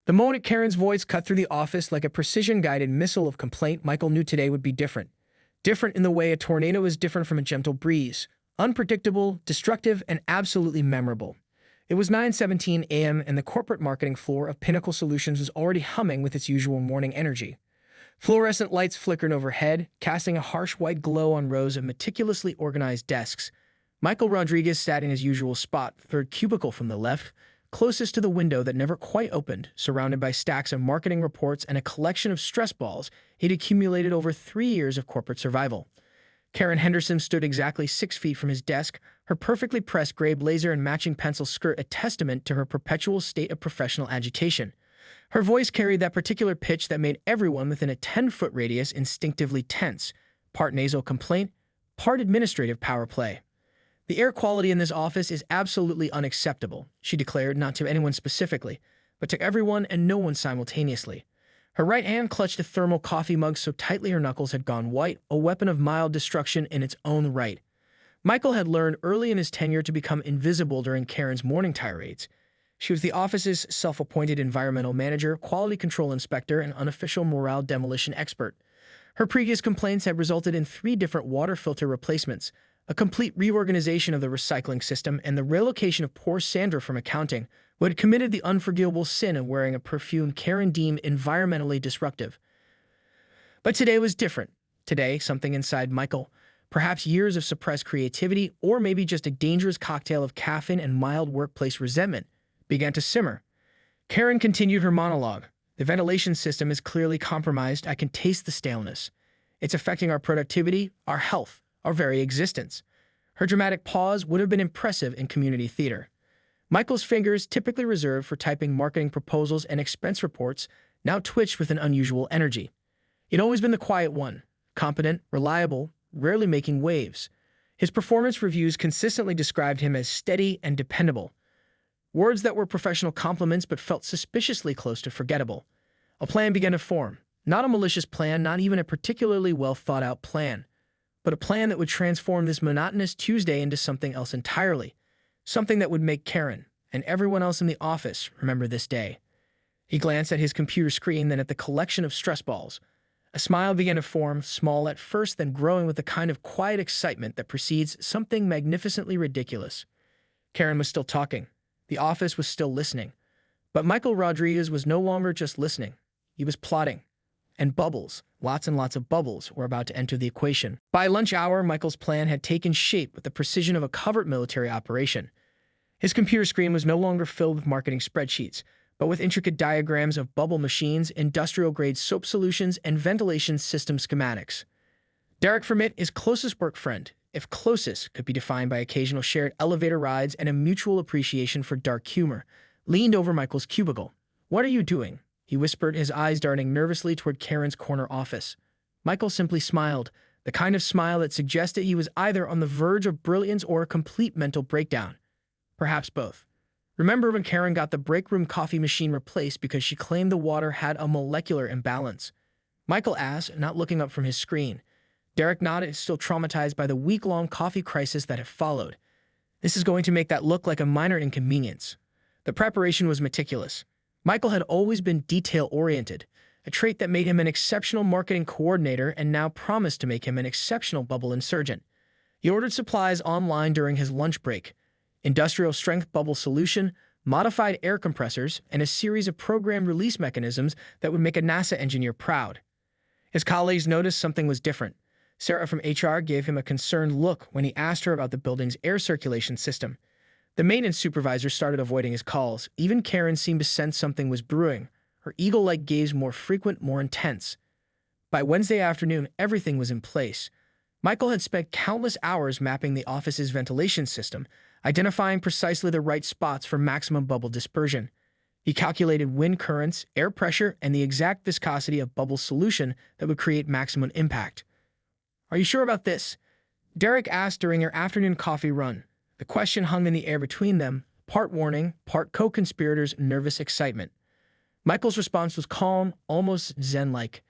The moment Karen's voice cut through the office like a precision-guided missile of complaint, Michael knew today would be different. Different in the way a tornado is different from a gentle breeze. Unpredictable, destructive, and absolutely memorable. It was 9:17 a.m. and the corporate marketing floor of Pinnacle Solutions was already humming with its usual morning energy. Fluorescent lights flickered overhead, casting a harsh white glow on rows of meticulously organized desks. Michael Rodriguez sat in his usual spot, third cubicle from the left, closest to the window that never quite opened, surrounded by stacks of marketing reports and a collection of stress balls he'd accumulated over 3 years of corporate survival. Karen Henderson stood exactly 6 feet from his desk, her perfectly pressed gray blazer and matching pencil skirt a testament to her perpetual state of professional agitation. Her voice carried that particular pitch that made everyone within a 10-foot radius instinctively tense, part nasal complaint, part administrative power play. "The air quality in this office is absolutely unacceptable," she declared, not to anyone specifically, but to everyone and no one simultaneously. Her right hand clutched a thermal coffee mug so tightly her knuckles had gone white, a weapon of mild destruction in its own right. Michael had learned early in his tenure to become invisible during Karen's morning tirades. She was the office's self-appointed environmental manager, quality control inspector, and unofficial morale demolition expert. Her previous complaints had resulted in 3 different water filter replacements, a complete reorganization of the recycling system, and the relocation of poor Sandra from accounting, who had committed the unforgivable sin of wearing a perfume Karen deemed environmentally disruptive. But today was different. Today, something inside Michael, perhaps years of suppressed creativity, or maybe just a dangerous cocktail of caffeine and mild workplace resentment, began to simmer. Karen continued her monologue. "The ventilation system is clearly compromised. I can taste the staleness. It's affecting our productivity, our health, our very existence." Her dramatic pause would have been impressive in community theater. Michael's fingers, typically reserved for typing marketing proposals and expense reports, now twitched with an unusual energy. He'd always been the quiet one, competent, reliable, rarely making waves. His performance reviews consistently described him as steady and dependable. Words that were professional compliments but felt suspiciously close to forgettable. A plan began to form. Not a malicious plan, not even a particularly well-thought-out plan, but a plan that would transform this monotonous Tuesday into something else entirely. Something that would make Karen, and everyone else in the office, remember this day. He glanced at his computer screen, then at the collection of stress balls. A smile began to form, small at first, then growing with the kind of quiet excitement that precedes something magnificently ridiculous. Karen was still talking. The office was still listening. But Michael Rodriguez was no longer just listening. He was plotting. And bubbles, lots and lots of bubbles, were about to enter the equation. By lunch hour, Michael's plan had taken shape with the precision of a covert military operation. His computer screen was no longer filled with marketing spreadsheets, but with intricate diagrams of bubble machines, industrial-grade soap solutions, and ventilation system schematics. Derek Vermitt, his closest work friend, if closest could be defined by occasional shared elevator rides and a mutual appreciation for dark humor, leaned over Michael's cubicle. "What are you doing?" he whispered, his eyes darting nervously toward Karen's corner office. Michael simply smiled, the kind of smile that suggested he was either on the verge of brilliance or a complete mental breakdown. Perhaps both. "Remember when Karen got the break room coffee machine replaced because she claimed the water had a molecular imbalance?" Michael asked, not looking up from his screen. Derek nodded, still traumatized by the week-long coffee crisis that had followed. "This is going to make that look like a minor inconvenience." The preparation was meticulous. Michael had always been detail-oriented, a trait that made him an exceptional marketing coordinator and now promised to make him an exceptional bubble insurgent. He ordered supplies online during his lunch break. Industrial-strength bubble solution, modified air compressors, and a series of programmed release mechanisms that would make a NASA engineer proud. His colleagues noticed something was different. Sarah from HR gave him a concerned look when he asked her about the building's air circulation system. The maintenance supervisor started avoiding his calls. Even Karen seemed to sense something was brewing, her eagle-like gaze more frequent, more intense. By Wednesday afternoon, everything was in place. Michael had spent countless hours mapping the office's ventilation system, identifying precisely the right spots for maximum bubble dispersion. He calculated wind currents, air pressure, and the exact viscosity of bubble solution that would create maximum impact. "Are you sure about this?" Derek asked during their afternoon coffee run. The question hung in the air between them, part warning, part co-conspirators' nervous excitement. Michael's response was calm, almost zen-like.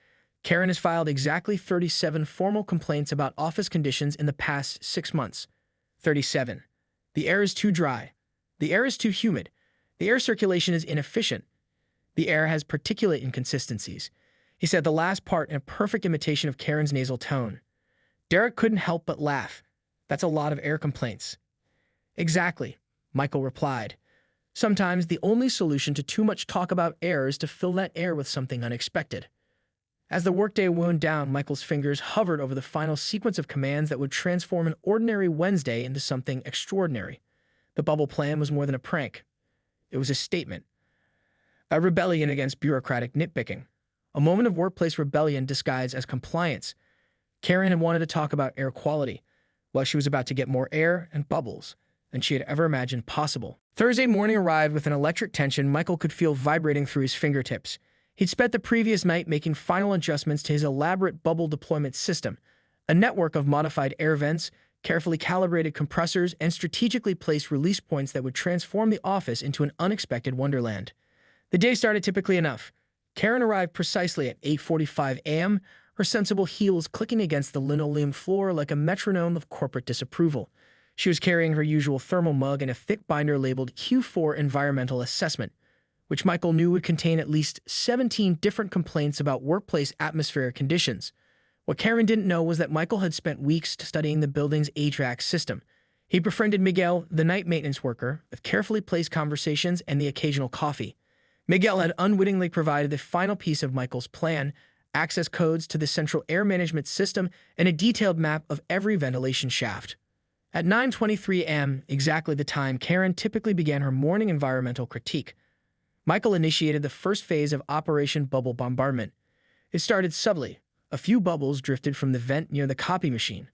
"Karen has filed exactly 37 formal complaints about office conditions in the past 6 months. 37. The air is too dry. The air is too humid. The air circulation is inefficient. The air has particulate inconsistencies. He said the last part in a perfect imitation of Karen's nasal tone. Derek couldn't help but laugh. That's a lot of air complaints. Exactly, Michael replied. Sometimes the only solution to too much talk about air is to fill that air with something unexpected. As the workday wound down, Michael's fingers hovered over the final sequence of commands that would transform an ordinary Wednesday into something extraordinary. The bubble plan was more than a prank. It was a statement. A rebellion against bureaucratic nitpicking. A moment of workplace rebellion disguised as compliance. Karen had wanted to talk about air quality, while she was about to get more air and bubbles than she had ever imagined possible. Thursday morning arrived with an electric tension Michael could feel vibrating through his fingertips. He'd spent the previous night making final adjustments to his elaborate bubble deployment system, a network of modified air vents, carefully calibrated compressors, and strategically placed release points that would transform the office into an unexpected wonderland. The day started typically enough. Karen arrived precisely at 8:45 a.m., her sensible heels clicking against the linoleum floor like a metronome of corporate disapproval. She was carrying her usual thermal mug and a thick binder labeled Q4 Environmental Assessment, which Michael knew would contain at least 17 different complaints about workplace atmospheric conditions. What Karen didn't know was that Michael had spent weeks studying the building's HVAC system. He befriended Miguel, the night maintenance worker, with carefully placed conversations and the occasional coffee. Miguel had unwittingly provided the final piece of Michael's plan, access codes to the central air management system, and a detailed map of every ventilation shaft. At 9:23 a.m., exactly the time Karen typically began her morning environmental critique, Michael initiated the first phase of Operation Bubble Bombardment. It started subtly. A few bubbles drifted from the vent near the copy machine.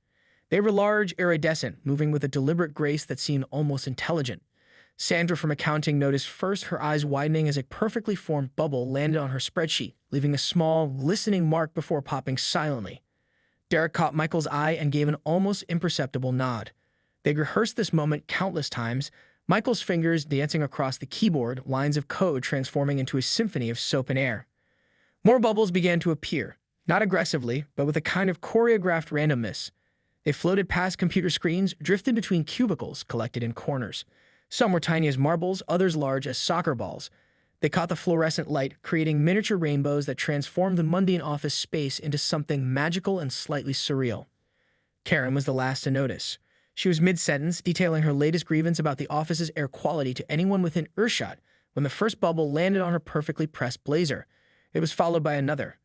They were large, iridescent, moving with a deliberate grace that seemed almost intelligent. Sandra from accounting noticed first, her eyes widening as a perfectly formed bubble landed on her spreadsheet, leaving a small, glistening mark before popping silently. Derek caught Michael's eye and gave an almost imperceptible nod. They'd rehearsed this moment countless times, Michael's fingers dancing across the keyboard, lines of code transforming into a symphony of soap and air. More bubbles began to appear, not aggressively, but with a kind of choreographed randomness. They floated past computer screens, drifted between cubicles, collected in corners. Some were tiny as marbles, others large as soccer balls. They caught the fluorescent light, creating miniature rainbows that transformed the mundane office space into something magical and slightly surreal. Karen was the last to notice. She was mid-sentence, detailing her latest grievance about the office's air quality to anyone within earshot when the first bubble landed on her perfectly pressed blazer. It was followed by another,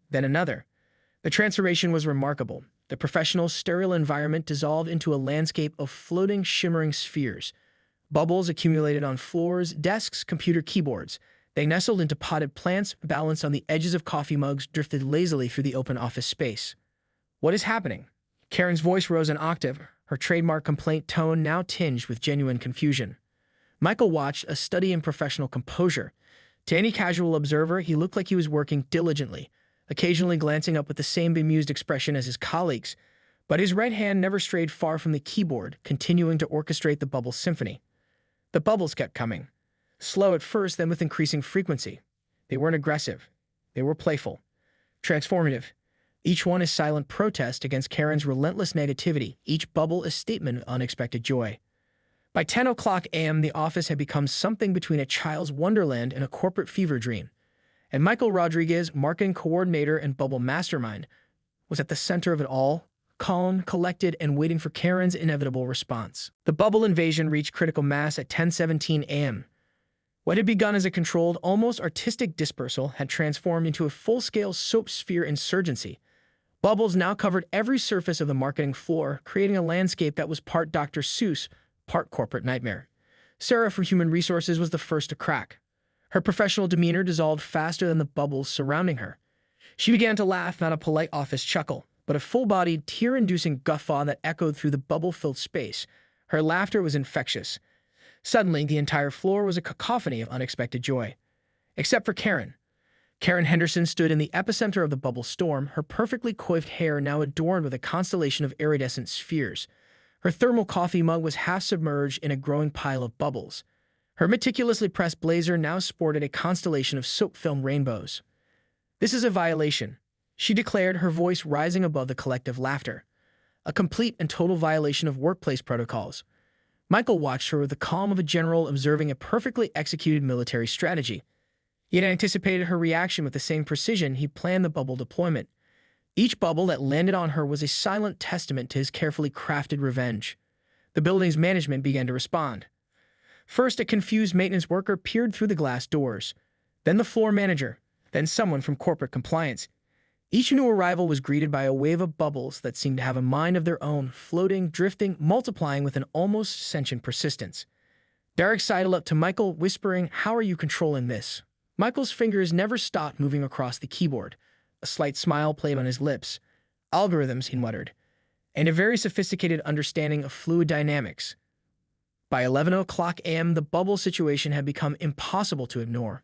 then another. The transformation was remarkable. The professional, sterile environment dissolved into a landscape of floating, shimmering spheres. Bubbles accumulated on floors, desks, computer keyboards. They nestled into potted plants, balanced on the edges of coffee mugs, drifted lazily through the open office space. What is happening? Karen's voice rose an octave, her trademark complaint tone now tinged with genuine confusion. Michael watched, a study in professional composure. To any casual observer, he looked like he was working diligently, occasionally glancing up with the same bemused expression as his colleagues, but his right hand never strayed far from the keyboard, continuing to orchestrate the bubble symphony. The bubbles kept coming, slow at first, then with increasing frequency. They weren't aggressive. They were playful, transformative. Each one a silent protest against Karen's relentless negativity, each bubble a statement of unexpected joy. By 10 o'clock a.m., the office had become something between a child's wonderland and a corporate fever dream. And Michael Rodriguez, marketing coordinator and bubble mastermind, was at the center of it all, calm, collected, and waiting for Karen's inevitable response. The bubble invasion reached critical mass at 10:17 a.m. What had begun as a controlled, almost artistic dispersal had transformed into a full-scale soap sphere insurgency. Bubbles now covered every surface of the marketing floor, creating a landscape that was part Dr. Seuss, part corporate nightmare. Sarah from Human Resources was the first to crack. Her professional demeanor dissolved faster than the bubbles surrounding her. She began to laugh, not a polite office chuckle, but a full-bodied, tear-inducing guffaw that echoed through the bubble-filled space. Her laughter was infectious. Suddenly, the entire floor was a cacophony of unexpected joy. Except for Karen. Karen Henderson stood in the epicenter of the bubble storm, her perfectly coiffed hair now adorned with a constellation of iridescent spheres. Her thermal coffee mug was half submerged in a growing pile of bubbles. Her meticulously pressed blazer now sported a constellation of soap-film rainbows. "This is a violation," she declared, her voice rising above the collective laughter. "A complete and total violation of workplace protocols." Michael watched her with the calm of a general observing a perfectly executed military strategy. He had anticipated her reaction with the same precision he planned the bubble deployment. Each bubble that landed on her was a silent testament to his carefully crafted revenge. The building's management began to respond. First, a confused maintenance worker peered through the glass doors, then the floor manager, then someone from corporate compliance. Each new arrival was greeted by a wave of bubbles that seemed to have a mind of their own, floating, drifting, multiplying with an almost sentient persistence. Derek sidled up to Michael, whispering, "How are you controlling this?" Michael's fingers never stopped moving across the keyboard. A slight smile played on his lips. "Algorithms," he muttered, "and a very sophisticated understanding of fluid dynamics." By 11 o'clock a.m., the bubble situation had become impossible to ignore.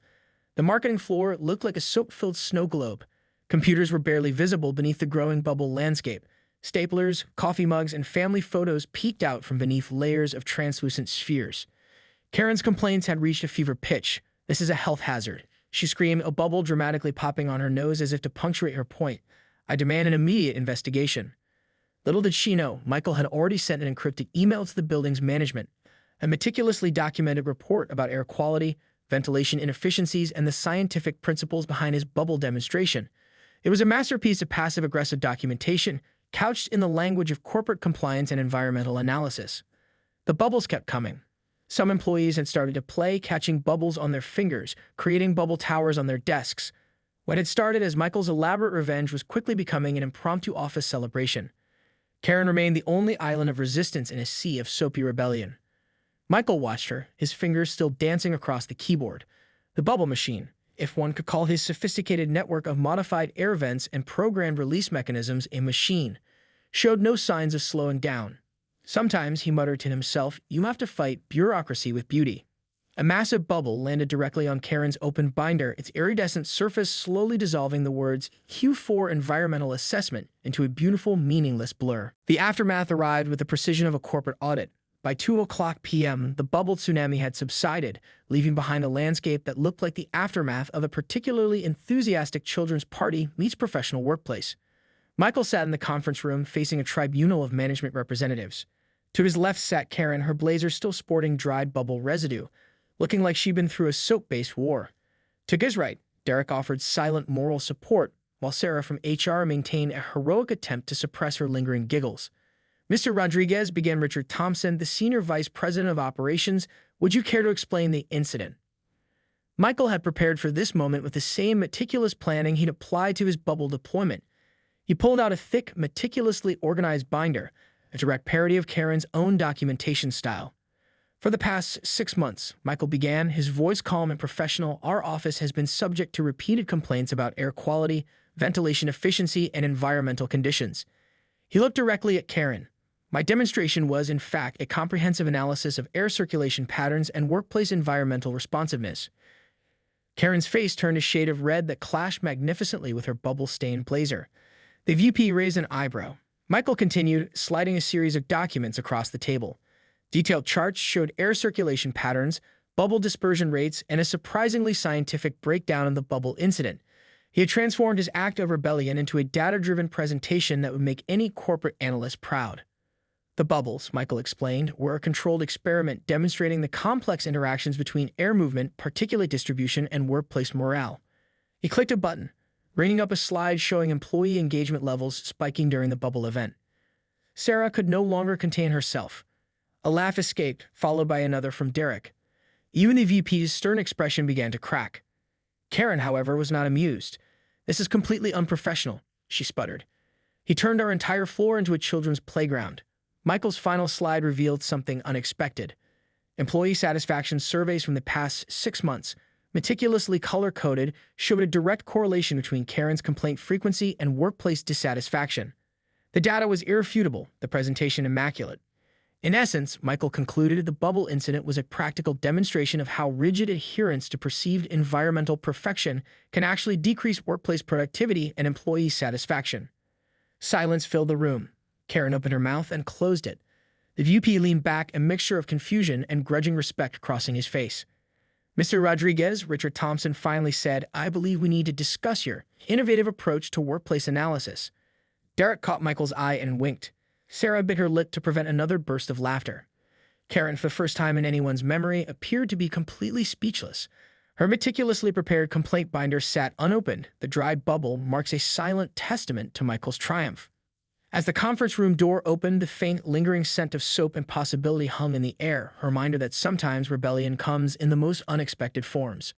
The marketing floor looked like a soap-filled snow globe. Computers were barely visible beneath the growing bubble landscape. Staplers, coffee mugs, and family photos peeked out from beneath layers of translucent spheres. Karen's complaints had reached a fever pitch. "This is a health hazard," she screamed, a bubble dramatically popping on her nose as if to punctuate her point. "I demand an immediate investigation." Little did she know, Michael had already sent an encrypted email to the building's management, a meticulously documented report about air quality, ventilation inefficiencies, and the scientific principles behind his bubble demonstration. It was a masterpiece of passive-aggressive documentation, couched in the language of corporate compliance and environmental analysis. The bubbles kept coming. Some employees had started to play, catching bubbles on their fingers, creating bubble towers on their desks. What had started as Michael's elaborate revenge was quickly becoming an impromptu office celebration. Karen remained the only island of resistance in a sea of soapy rebellion. Michael watched her, his fingers still dancing across the keyboard. The bubble machine, if one could call his sophisticated network of modified air vents and programmed release mechanisms a machine, showed no signs of slowing down. Sometimes, he muttered to himself, "You have to fight bureaucracy with beauty." A massive bubble landed directly on Karen's open binder, its iridescent surface slowly dissolving the words Q4 Environmental Assessment into a beautiful, meaningless blur. The aftermath arrived with the precision of a corporate audit. By 2 o'clock p.m., the bubble tsunami had subsided, leaving behind a landscape that looked like the aftermath of a particularly enthusiastic children's party meets professional workplace. Michael sat in the conference room facing a tribunal of management representatives. To his left sat Karen, her blazer still sporting dried bubble residue, looking like she'd been through a soap-based war. To his right, Derek offered silent moral support, while Sarah from HR maintained a heroic attempt to suppress her lingering giggles. "Mr. Rodriguez," began Richard Thompson, the Senior Vice President of Operations, "would you care to explain the incident?" Michael had prepared for this moment with the same meticulous planning he'd applied to his bubble deployment. He pulled out a thick, meticulously organized binder, a direct parody of Karen's own documentation style. "For the past 6 months," Michael began, his voice calm and professional, "our office has been subject to repeated complaints about air quality, ventilation efficiency, and environmental conditions." He looked directly at Karen. "My demonstration was, in fact, a comprehensive analysis of air circulation patterns and workplace environmental responsiveness." Karen's face turned a shade of red that clashed magnificently with her bubble-stained blazer. The VP raised an eyebrow. Michael continued, sliding a series of documents across the table. Detailed charts showed air circulation patterns, bubble dispersion rates, and a surprisingly scientific breakdown of the bubble incident. He had transformed his act of rebellion into a data-driven presentation that would make any corporate analyst proud. "The bubbles," Michael explained, "were a controlled experiment demonstrating the complex interactions between air movement, particulate distribution, and workplace morale." He clicked a button, bringing up a slide showing employee engagement levels spiking during the bubble event. Sarah could no longer contain herself. A laugh escaped, followed by another from Derek. Even the VP's stern expression began to crack. Karen, however, was not amused. "This is completely unprofessional," she sputtered. "He turned our entire floor into a children's playground." Michael's final slide revealed something unexpected. Employee satisfaction surveys from the past 6 months, meticulously color-coded, showed a direct correlation between Karen's complaint frequency and workplace dissatisfaction. The data was irrefutable, the presentation immaculate. In essence, Michael concluded the bubble incident was a practical demonstration of how rigid adherence to perceived environmental perfection can actually decrease workplace productivity and employee satisfaction. Silence filled the room. Karen opened her mouth and closed it. The VP leaned back, a mixture of confusion and grudging respect crossing his face. "Mr. Rodriguez," Richard Thompson finally said, "I believe we need to discuss your innovative approach to workplace analysis." Derek caught Michael's eye and winked. Sarah bit her lip to prevent another burst of laughter. Karen, for the first time in anyone's memory, appeared to be completely speechless. Her meticulously prepared complaint binder sat unopened. The dried bubble marks a silent testament to Michael's triumph. As the conference room door opened, the faint, lingering scent of soap and possibility hung in the air, a reminder that sometimes rebellion comes in the most unexpected forms.